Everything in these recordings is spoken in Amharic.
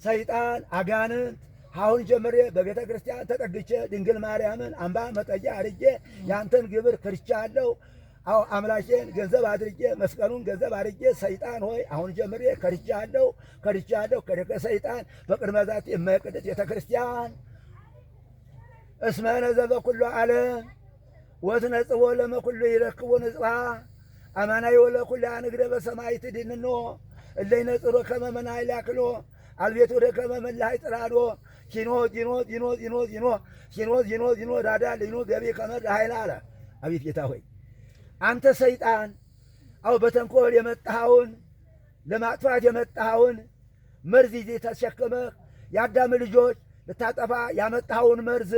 ሰይጣን አጋንንት አሁን ጀምሬ በቤተ ክርስቲያን ተጠግቼ ድንግል ማርያምን አምባ መጠጊያ አድርጌ ያንተን ግብር ክርቻለሁ። አዎ አምላኬን ገንዘብ አድርጌ መስቀሉን ገንዘብ አድርጌ ሰይጣን ሆይ አሁን ጀምሬ ከርቻለሁ። ከደቀ ሰይጣን በቅድመ ዛት የማይቀደስ ቤተ ክርስቲያን እስመ ነዘበ ኩሉ ዓለም ወትነጽቦ ለመኩሉ ይረክቦ ንጽባ አማናዊ ወለኩሉ አንግደ በሰማይ ትድንኖ እለይ ነጽሮ ከመመናይ ላክሎ አልቤቱ ደከመ መላይ ጥራዶ ኪኖ ዲኖ ዲኖ ዲኖ ዲኖ ኪኖ ዲኖ ዲኖ ዳዳ ሊኖ ገቢ ከመድ ኃይል አለ። አቤት ጌታ ሆይ አንተ ሰይጣን አው በተንኮል የመጣኸውን ለማጥፋት የመጣኸውን መርዝ ይዘህ ተሸክመህ የአዳም ልጆች ልታጠፋ ያመጣኸውን መርዝ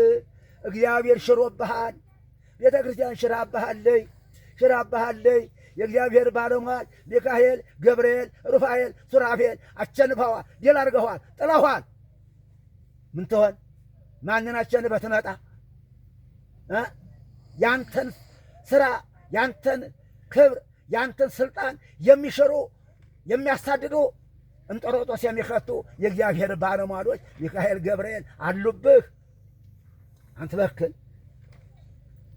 እግዚአብሔር ሽሮብሃል። ቤተ ክርስቲያን ሽራብሃለይ። የእግዚአብሔር ባለሟል ሚካኤል፣ ገብርኤል፣ ሩፋኤል፣ ሱራፌል አሸንፈዋል፣ ድል አድርገዋል፣ ጥለዋል። ምን ትሆን? ማንን አሸንፈህ ትመጣ? ያንተን ስራ፣ ያንተን ክብር፣ ያንተን ስልጣን የሚሽሩ የሚያሳድዱ እንጦሮጦስ የሚከቱ የእግዚአብሔር ባለሟሎች ሚካኤል፣ ገብርኤል አሉብህ። አንተ በክል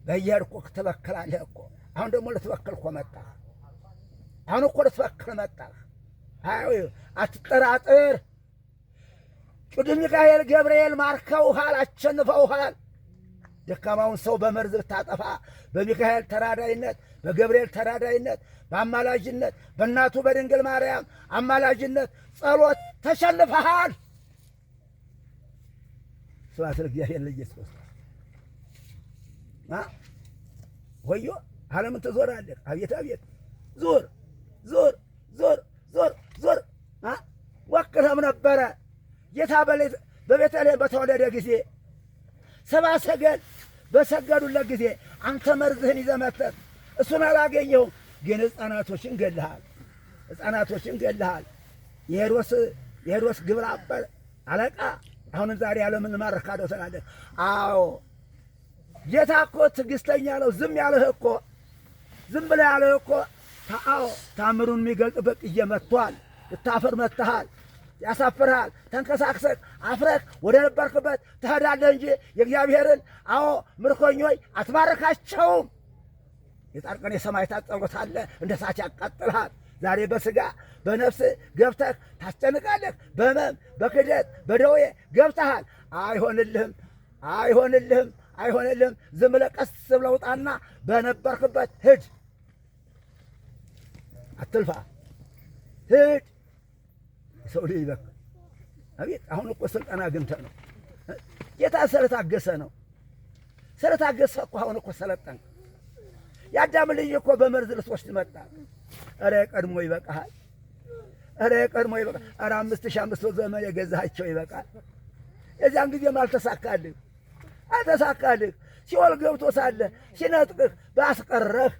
በየርኩ ትበክላለህ እኮ። አሁን ደግሞ ልትበክል እኮ መጣህ። አሁን እኮ ልትበክል መጣህ። አይ አትጠራጥር። ቅዱስ ሚካኤል ገብርኤል ማርከውሃል፣ አሸንፈውሃል። ደካማውን ሰው በመርዝ ብታጠፋ በሚካኤል ተራዳይነት፣ በገብርኤል ተራዳይነት፣ በአማላጅነት በእናቱ በድንግል ማርያም አማላጅነት ጸሎት ተሸንፈሃል። ስብሐት ለእግዚአብሔር ለኢየሱስ ወዮ ዓለምን ትዞራለህ። አቤት አቤት ዞር ዞር ዞር ዞር ዞር። ወክረህም ነበረ ጌታ በቤተልሔም በተወለደ ጊዜ ሰብአ ሰገል በሰገዱለት ጊዜ አንተ መርዝህን ይዘህ መጥተህ እሱን አላገኘሁም። ግን ሕፃናቶችን ገድለሃል። የሄሮድስ ግብረ አበር አለቃ አሁን ዛሬ ዓለምን ማረካለሁ ትላለህ። አዎ ጌታ እኮ ትዕግሥተኛ ነው። ዝም ብለህ ያለህ እኮ አዎ ታምሩን የሚገልጥበት እየመጥቷል። ልታፍር መጥተሃል። ያሳፍርሃል። ተንቀሳቅሰህ አፍረህ ወደ ነበርክበት ትሄዳለህ እንጂ የእግዚአብሔርን ምርኮኞች አትማርካቸውም። የጻድቃን የሰማዕታት ጸሎት አለ፣ እንደ እሳት ያቃጥልሃል። ዛሬ በሥጋ በነፍስ ገብተህ ታስጨንቃለህ። በሕመም በክደት በደዌ ገብተሃል። አይሆንልህም። ዝም ብለህ ቀስ ብለህ ውጣና በነበርክበት ሂድ። አትልፋ፣ ሂድ። ሰው ልጅ ይበክል። አቤት አሁን እኮ ስልጠና አግኝተህ ነው። ጌታ ስለታገሰ ነው። እኮ አሁን እኮ ሰለጠንክ። የአዳም ልጅ እኮ በመርዝ ልትወስድ መጣ። ኧረ ቀድሞ ይበቃሃል። ኧረ 5500 ዘመን የገዛቸው ይበቃል። የዚያን ጊዜም አልተሳካልህ። ሲኦል ገብቶ ሳለ ሲነጥቅህ ባስቀረህ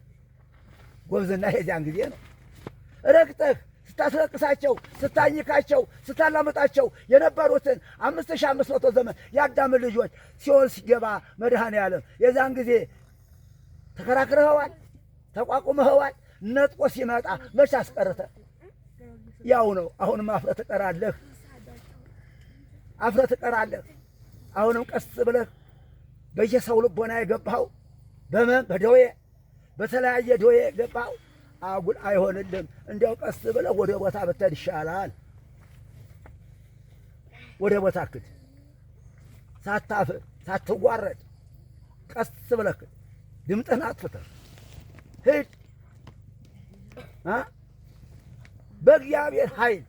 ጎብዝና የዚያን ጊዜ ነው። ረግጠህ ስታስለቅሳቸው፣ ስታኝካቸው፣ ስታላምጣቸው የነበሩትን 5500 ዘመን የአዳም ልጆች ሲኦል ሲገባ መድኃኔዓለም የዛን ጊዜ ተከራክረኸዋል፣ ተቋቁመኸዋል። ነጥቆ ሲመጣ መች አስቀርተ? ያው ነው። አሁንም አፍረህ ትቀራለህ። አሁንም ቀስ ብለህ በየሰው ልቦና የገባኸው በመም በደዌ በተለያየ ደዌ የገባኸው አጉል አይሆንልም። እንዲያው ቀስ ብለህ ወደ ቦታ ብትሄድ ይሻላል። ወደ ቦታ ክድ ሳታፍር ሳትዋረድ ቀስ ብለህ ድምፅህን አጥፍተህ ሂድ። በእግዚአብሔር ኃይል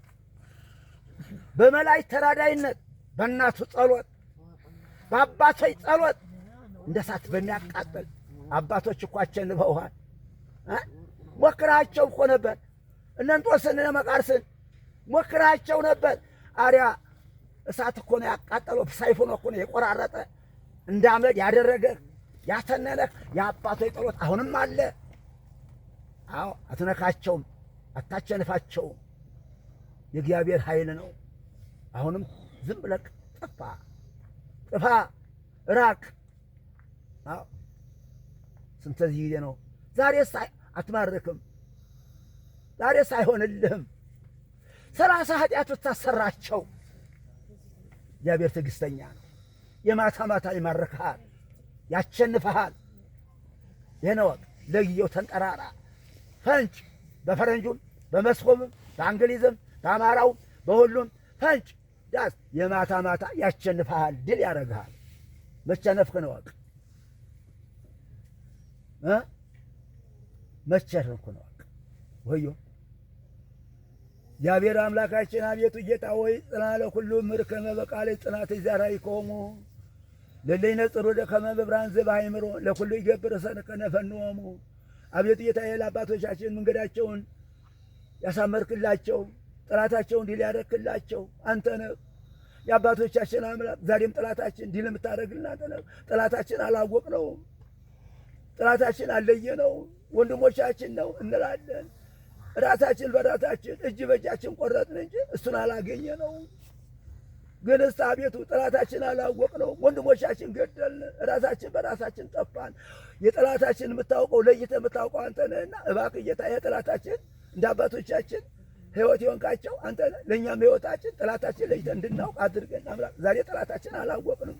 በመላእክት ተራዳይነት በእናቱ ጸሎት በአባቶች ጸሎት እንደ እሳት በሚያቃጥል አባቶች እኮ አሸንፈውሃል። ሞክራቸው እኮ ነበር። እነ እንጦስን እነ መቃርስን ሞክራቸው ነበር። አሪያ እሳት እኮ ነው ያቃጠለው። ሰይፉን እኮ ነው የቆራረጠ እንዳመድ ያደረገህ ያተነነህ የአባቶች ጸሎት አሁንም አለ። አዎ አትነካቸውም፣ አታቸንፋቸውም። የእግዚአብሔር ኃይል ነው። አሁንም ዝም ብለህ ጥፋ፣ ራቅ። አዎ ስንት ጊዜ ነው? ዛሬስ አትማርክም፣ ዛሬስ አይሆንልህም። 30 ኃጢአት ብታሰራቸው እግዚአብሔር ትዕግስተኛ ነው። የማታ ማታ ይማርክሃል፣ ያሸንፈሃል። ይህን ወቅ ለጊዜው ተንጠራራ፣ ፈንጭ በፈረንጁም በመስኮብም በእንግሊዝም በአማራውም በሁሉም ፈንጭ ዳስ የማታ ማታ ያሸንፈሃል፣ ድል ያደርግሃል። መቸነፍክን ወቅ መቸነፍክን ወቅ ወዮ እግዚአብሔር አምላካችን አቤቱ ጌታ ሆይ ጽና ለኩሉ ምርከመ በቃለ ጽናት ይዛራይ ቆሙ ለለይነ ጽሩ ደከመ በብርሃን ዘባይምሮ ለኩሉ ይገብር ሰነከነ ፈንወሙ። አቤቱ ጌታ ለአባቶቻችን መንገዳቸውን ያሳመርክላቸው ጠላታቸውን ድል ያደረክላቸው አንተ ነህ። የአባቶቻችን አምላክ ዛሬም ጠላታችን ድል የምታደርግልን አንተ ነህ። ጠላታችን አላወቅነውም፣ ጠላታችን አልለየነውም። ወንድሞቻችን ነው እንላለን። ራሳችን በራሳችን እጅ በእጃችን ቆረጥን እንጂ እሱን አላገኘነውም። ግን እስቲ አቤቱ ጠላታችን አላወቅነውም፣ ወንድሞቻችን ገደልን፣ ራሳችን በራሳችን ጠፋን። የጠላታችን የምታውቀው ለይተህ የምታውቀው አንተ ነህና እባክህ ጌታ የጠላታችን እንደ አባቶቻችን ሕይወት ይሆንካቸው አንተ ነህ። ለእኛም ሕይወታችን ጠላታችን ለይተህ እንድናውቅ አድርገን አምላክ። ዛሬ ጠላታችን አላወቅንም።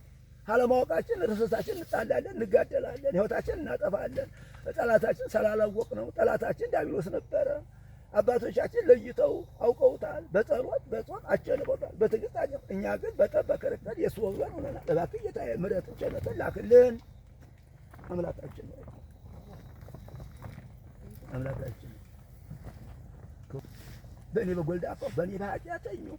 አለማወቃችን ርዕሳችን እንጣላለን፣ እንጋደላለን፣ ሕይወታችን እናጠፋለን። ጠላታችን ስላላወቅነው ጠላታችን ዲያብሎስ ነበረ። አባቶቻችን ለይተው አውቀውታል። በጸሎት በጾም አሸንፈውታል፣ በትዕግስት አሸንፈው። እኛ ግን በጠብ በክርክር የእሱ ወገን ሆነናል። እባክህ ጌታዬ ምሕረትን ቸርነትን ላክልን አምላካችን ነው። አምላካችን በእኔ በጎልዳፋው በእኔ በኃጢአተኛው